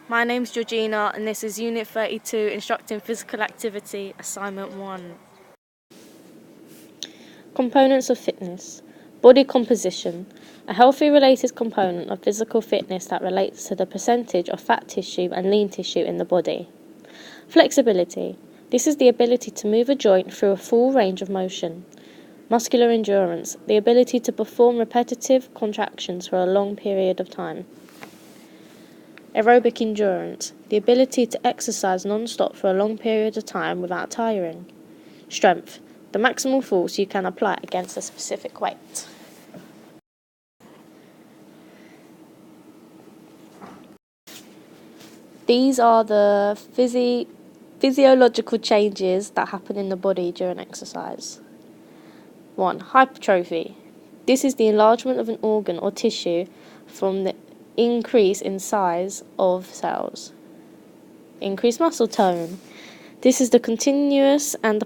My name's Georgina and this is Unit 32, Instructing Physical Activity, Assignment 1. Components of fitness. Body composition. A healthy related component of physical fitness that relates to the percentage of fat tissue and lean tissue in the body. Flexibility. This is the ability to move a joint through a full range of motion. Muscular endurance. The ability to perform repetitive contractions for a long period of time. Aerobic endurance, the ability to exercise non-stop for a long period of time without tiring. Strength, the maximal force you can apply against a specific weight. These are the physiological changes that happen in the body during exercise. 1. Hypertrophy. This is the enlargement of an organ or tissue from the increase in size of cells. Increased muscle tone. This is the continuous and the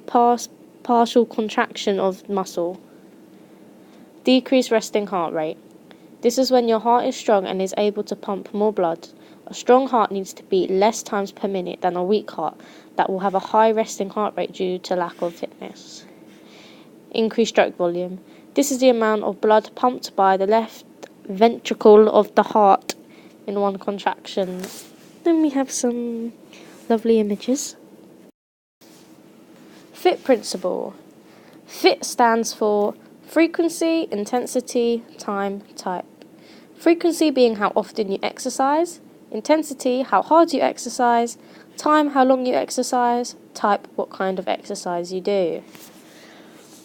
partial contraction of muscle. Decreased resting heart rate. This is when your heart is strong and is able to pump more blood. A strong heart needs to beat less times per minute than a weak heart that will have a high resting heart rate due to lack of fitness. Increased stroke volume. This is the amount of blood pumped by the left ventricle of the heart in one contraction. Then we have some lovely images. FIT principle. FIT stands for frequency, intensity, time, type. Frequency being how often you exercise, intensity how hard you exercise, time how long you exercise, type what kind of exercise you do.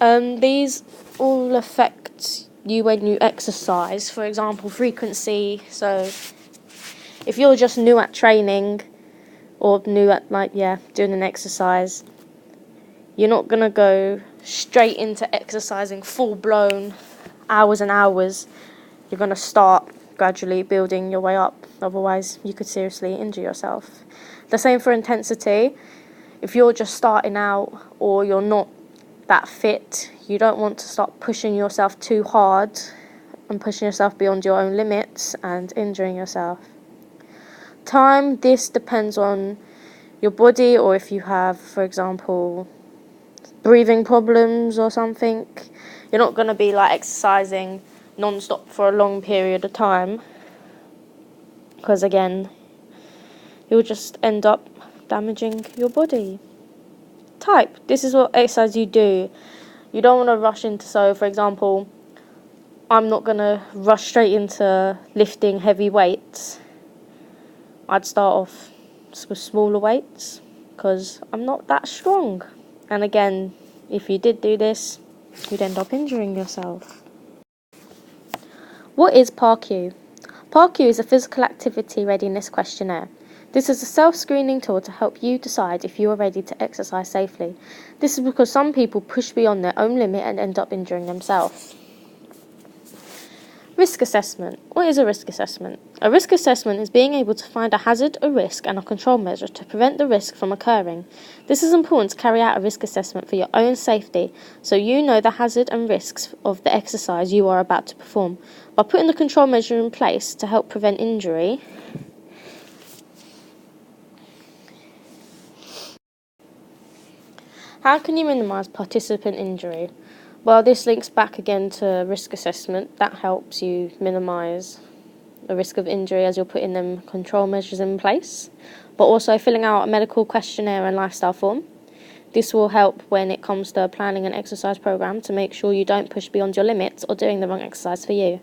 These all affect you when you exercise. For example, frequency. So if you're just new at training or new at doing an exercise, you're not going to go straight into exercising full-blown hours and hours. You're going to start gradually building your way up. Otherwise, you could seriously injure yourself. The same for intensity. If you're just starting out or you're not that fit, you don't want to start pushing yourself too hard and pushing yourself beyond your own limits and injuring yourself. Time, this depends on your body, or if you have, for example, breathing problems or something. You're not going to be exercising non-stop for a long period of time, because again, you'll just end up damaging your body. Type, this is what exercise you do. You don't want to rush into, so for example, I'm not going to rush straight into lifting heavy weights. I'd start off with smaller weights because I'm not that strong. And again, if you did do this, you'd end up injuring yourself. What is PARQ? PARQ is a physical activity readiness questionnaire. This is a self-screening tool to help you decide if you are ready to exercise safely. This is because some people push beyond their own limit and end up injuring themselves. Risk assessment. What is a risk assessment? A risk assessment is being able to find a hazard, a risk, and a control measure to prevent the risk from occurring. This is important to carry out a risk assessment for your own safety, so you know the hazard and risks of the exercise you are about to perform. By putting the control measure in place to help prevent injury, how can you minimise participant injury? Well, this links back again to risk assessment. That helps you minimise the risk of injury as you're putting them control measures in place, but also filling out a medical questionnaire and lifestyle form. This will help when it comes to planning an exercise program to make sure you don't push beyond your limits or doing the wrong exercise for you.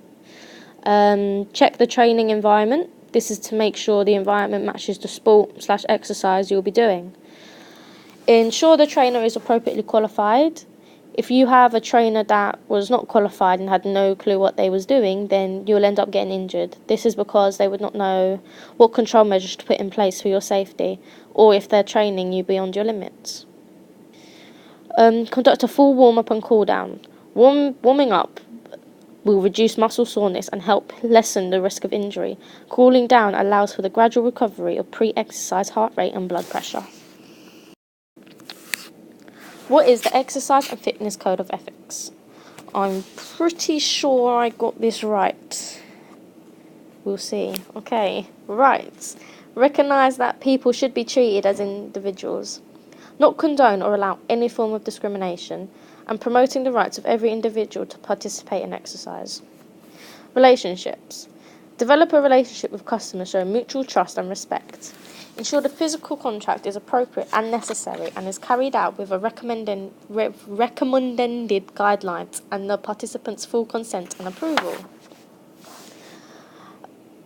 Check the training environment. This is to make sure the environment matches the sport/exercise you'll be doing. Ensure the trainer is appropriately qualified. If you have a trainer that was not qualified and had no clue what they was doing, then you'll end up getting injured. This is because they would not know what control measures to put in place for your safety, or if they're training you beyond your limits. Conduct a full warm-up and cool-down. Warming up will reduce muscle soreness and help lessen the risk of injury. Cooling down allows for the gradual recovery of pre-exercise heart rate and blood pressure. What is the Exercise and Fitness Code of Ethics? I'm pretty sure I got this right. we'll see. Okay, right. Recognise that people should be treated as individuals. Not condone or allow any form of discrimination, and promoting the rights of every individual to participate in exercise. Relationships. Develop a relationship with customers showing mutual trust and respect. Ensure the physical contact is appropriate and necessary and is carried out with a recommended guidelines and the participants' full consent and approval.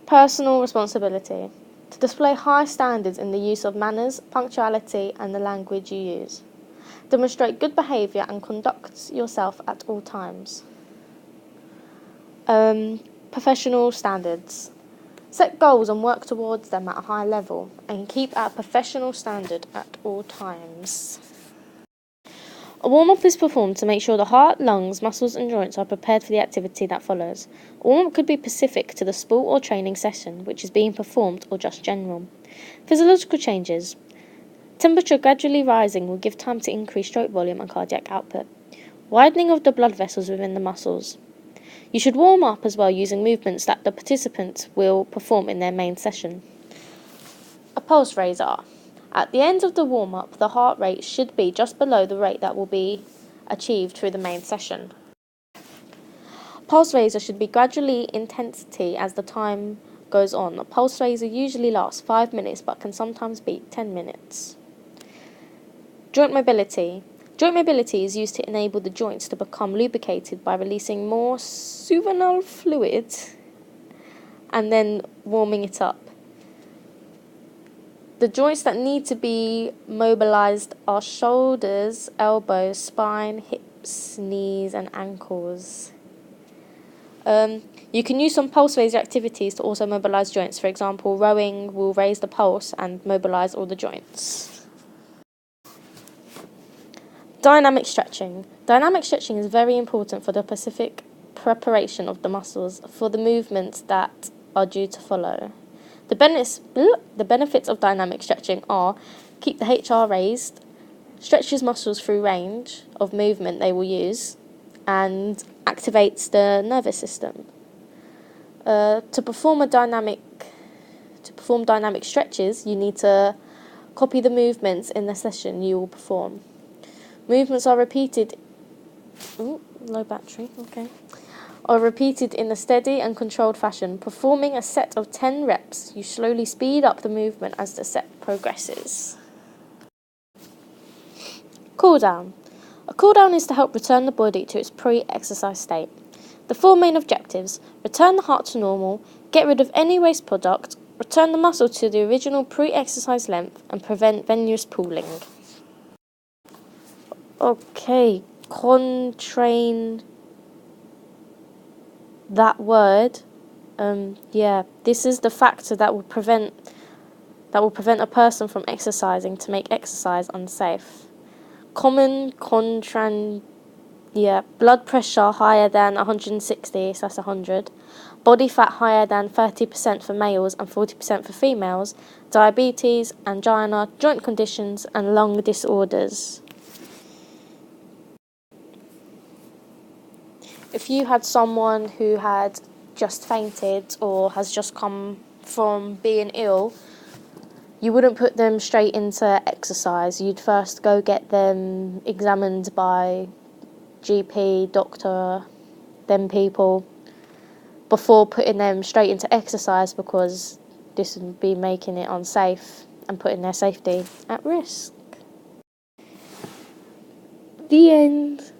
Personal responsibility. To display high standards in the use of manners, punctuality and the language you use. Demonstrate good behaviour and conduct yourself at all times. Professional standards. Set goals and work towards them at a high level and keep at a professional standard at all times. A warm-up is performed to make sure the heart, lungs, muscles and joints are prepared for the activity that follows. A warm-up could be specific to the sport or training session which is being performed or just general. Physiological changes. Temperature gradually rising will give time to increase stroke volume and cardiac output. Widening of the blood vessels within the muscles. You should warm up as well using movements that the participants will perform in their main session. A pulse raiser. At the end of the warm-up, the heart rate should be just below the rate that will be achieved through the main session. Pulse raiser should be gradually intensity as the time goes on. A pulse raiser usually lasts 5 minutes but can sometimes be 10 minutes. Joint mobility. Joint mobility is used to enable the joints to become lubricated by releasing more synovial fluid and then warming it up. The joints that need to be mobilized are shoulders, elbows, spine, hips, knees and ankles. You can use some pulse raiser activities to also mobilize joints. For example, rowing will raise the pulse and mobilize all the joints. Dynamic stretching. Dynamic stretching is very important for the specific preparation of the muscles for the movements that are due to follow. The benefits of dynamic stretching are keep the HR raised, stretches muscles through range of movement they will use, and activates the nervous system. To perform dynamic stretches, you need to copy the movements in the session you will perform. Movements are repeated. Low battery. Okay. Are repeated in a steady and controlled fashion. Performing a set of 10 reps, you slowly speed up the movement as the set progresses. Cool down. A cool down is to help return the body to its pre-exercise state. The 4 main objectives: return the heart to normal, get rid of any waste product, return the muscle to the original pre-exercise length, and prevent venous pooling. Okay, contrain that word. This is the factor that will prevent a person from exercising to make exercise unsafe. Common blood pressure higher than 160, so that's 100. Body fat higher than 30% for males and 40% for females. Diabetes, angina, joint conditions, and lung disorders. If you had someone who had just fainted or has just come from being ill, you wouldn't put them straight into exercise. You'd first go get them examined by GP, doctor, them people, before putting them straight into exercise, because this would be making it unsafe and putting their safety at risk. The end.